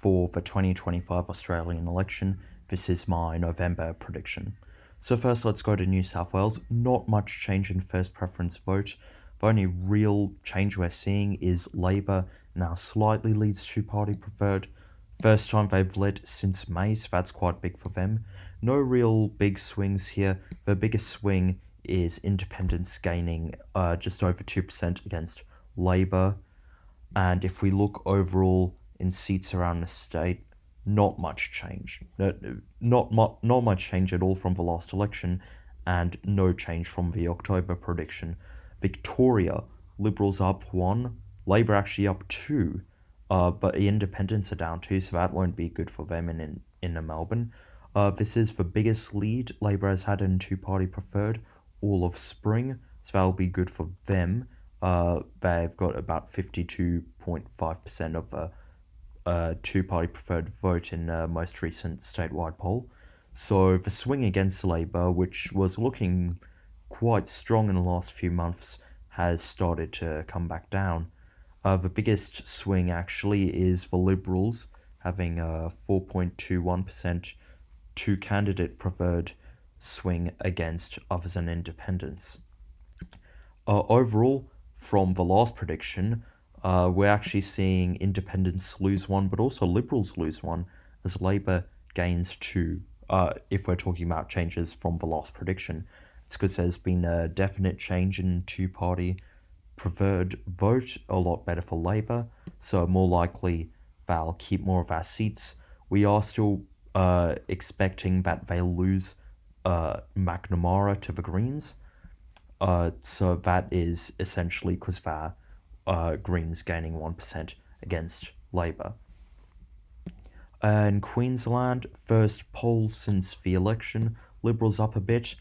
for the 2025 Australian election. This is my November prediction. So first, let's go to New South Wales. Not much change in first preference vote. The only real change we're seeing is Labor now slightly leads two-party preferred. First time they've led since May, so that's quite big for them. No real big swings here. The biggest swing is Independents gaining just over 2% against Labor. And if we look overall in seats around the state, not much change. Not much change at all from the last election, and no change from the October prediction. Victoria, Liberals up 1, Labor actually up 2, but the Independents are down 2, so that won't be good for them in Melbourne. This is the biggest lead Labor has had in two-party preferred all of spring, so that'll be good for them. They've got about 52.5% of the two-party preferred vote in the most recent statewide poll. So the swing against Labor, which was looking quite strong in the last few months, has started to come back down. The biggest swing actually is the Liberals having a 4.21% two-candidate preferred swing against others and independents. Overall, from the last prediction, we're actually seeing independents lose 1, but also Liberals lose 1, as Labor gains 2. If we're talking about changes from the last prediction, it's because there's been a definite change in two-party preferred vote, a lot better for Labor, so more likely they'll keep more of our seats. We are still expecting that they'll lose McNamara to the Greens. So that is essentially because they're Greens gaining 1% against Labor. In Queensland, first poll since the election, Liberals up a bit,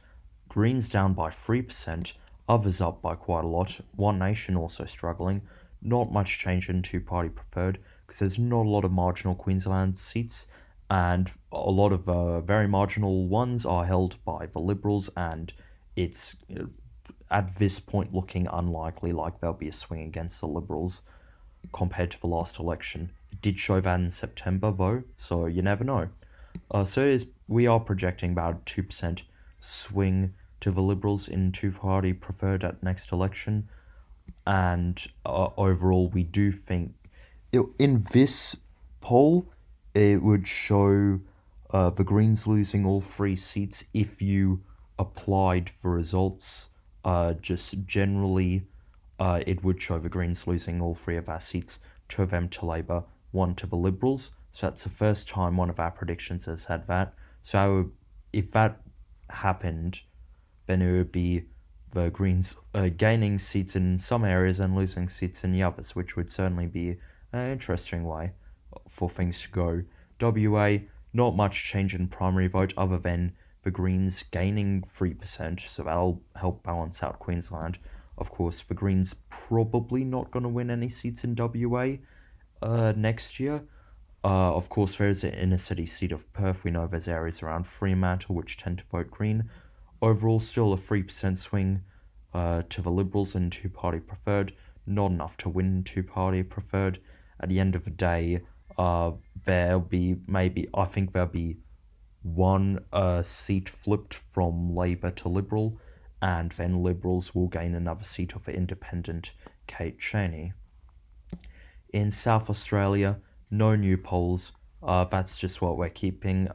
Greens down by 3%, others up by quite a lot, One Nation also struggling. Not much change in two-party preferred, because there's not a lot of marginal Queensland seats, and a lot of very marginal ones are held by the Liberals, and it's at this point looking unlikely like there'll be a swing against the Liberals compared to the last election. It did show that in September though, so you never know. We are projecting about a 2% swing to the Liberals in two-party preferred at next election, and overall we do think in this poll it would show the Greens losing all 3 seats if you applied the results. Just generally, it would show the Greens losing all 3 of our seats, 2 of them to Labor, 1 to the Liberals. So that's the first time one of our predictions has had that. So if that happened, then it would be the Greens gaining seats in some areas and losing seats in the others, which would certainly be an interesting way for things to go. WA, not much change in primary vote other than the Greens gaining 3%, so that'll help balance out Queensland. Of course, the Greens probably not going to win any seats in WA next year. Of course, there's an inner city seat of Perth. We know there's areas around Fremantle which tend to vote Green. Overall, still a 3% swing to the Liberals in two-party preferred. Not enough to win two-party preferred. At the end of the day, there'll be one seat flipped from Labor to Liberal, and then Liberals will gain another seat of independent Kate Chaney. In South Australia, no new polls. That's just what we're keeping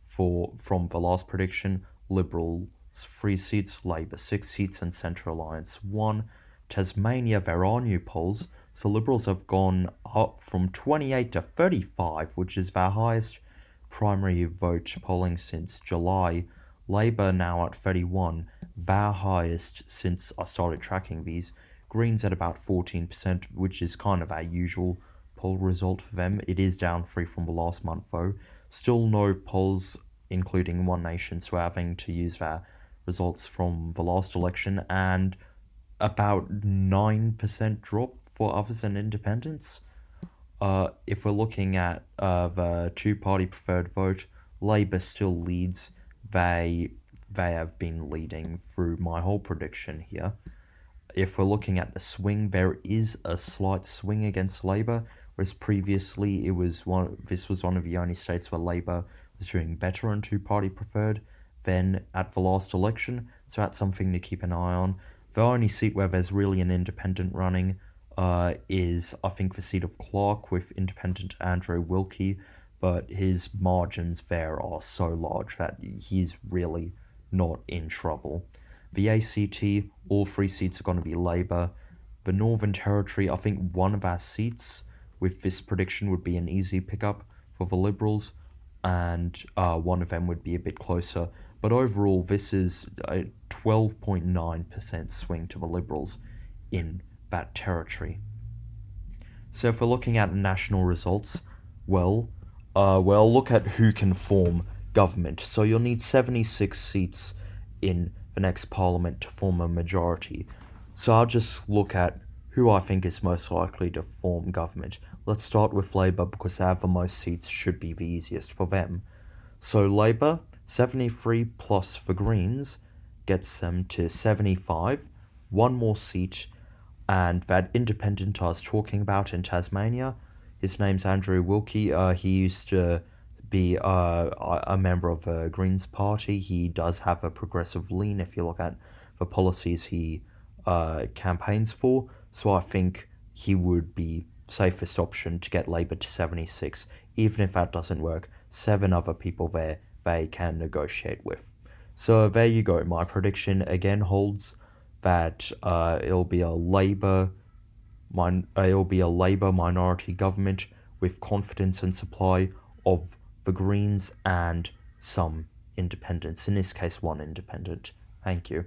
from the last prediction. Liberals 3 seats, Labor 6 seats, and Central Alliance 1. Tasmania, there are new polls. So Liberals have gone up from 28 to 35, which is their highest primary vote polling since July. Labor now at 31, their highest since I started tracking these. Greens at about 14%, which is kind of our usual poll result for them. It is down 3 from the last month though. Still no polls including One Nation, so having to use their results from the last election, and about 9% drop for others and independents. If we're looking at the two-party preferred vote, Labor still leads. They have been leading through my whole prediction here. If we're looking at the swing, there is a slight swing against Labor, whereas previously this was one of the only states where Labour was doing better on two-party preferred than at the last election, so that's something to keep an eye on. The only seat where there's really an independent running is, I think, the seat of Clark with independent Andrew Wilkie, but his margins there are so large that he's really not in trouble. The ACT, all three seats are going to be Labour. The Northern Territory, I think one of our seats with this prediction would be an easy pickup for the Liberals, and one of them would be a bit closer. But overall, this is a 12.9% swing to the Liberals in that territory. So if we're looking at national results, well, look at who can form government. So you'll need 76 seats in the next parliament to form a majority. So I'll just look at who I think is most likely to form government. Let's start with Labour because they have the most seats, should be the easiest for them. So Labour, 73 plus the Greens gets them to 75, one more seat, and that independent I was talking about in Tasmania, his name's Andrew Wilkie. He used to be a member of the Greens Party. He does have a progressive lean if you look at the policies he campaigns for, so I think he would be safest option to get Labour to 76. Even if that doesn't work, 7 other people there they can negotiate with. So there you go. My prediction again holds that it'll be a Labour minority government with confidence and supply of the Greens and some independents. In this case, one independent. Thank you.